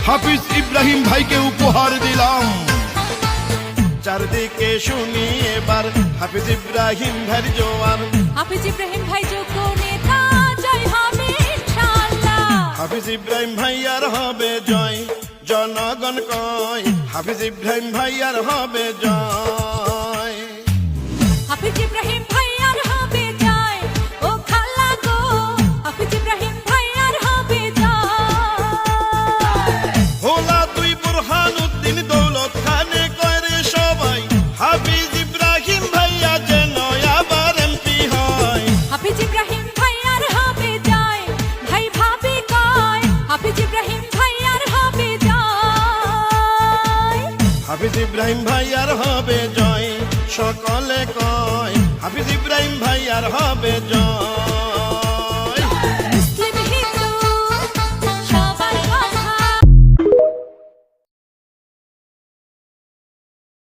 হাফিজ ইব্রাহিম ভাইকে উপহার দিলাম। চারদিকে শুনি এবার হাফিজ ইব্রাহিম ভাইয়ের জোয়ার। হাফিজ ইব্রাহিম ভাই যোগ্য নেতা, জয় হবে ইনশাআল্লাহ। হাফিজ ইব্রাহিম ভাইয়ার হবে জয়, জনগণ কয় হাফিজ ইব্রাহিম ভাইয়ার হবে জয়। হাফিজ ইব্রাহিম ভাইয়ার হবে জয়, ও খালা গো হাফিজ ইব্রাহিম ভাইয়ার হবে জয়। ভোলা দুই বুরহানুদ্দিন দৌলত খানে কয় রে সবাই হাফিজ ইব্রাহিম ভাইয়া যেন আবার এমপি হয়। হাফিজ ইব্রাহিম ভাইয়ার হবে জয়, ভাই ভাবি কয় হাফিজ ইব্রাহিম ভাইয়ার হবে জয়। হাফিজ ইব্রাহিম ভাইয়ার হবে জয়, সকলে কয় হাফিজ ইব্রাহিম ভাইয়ার হবে জয়।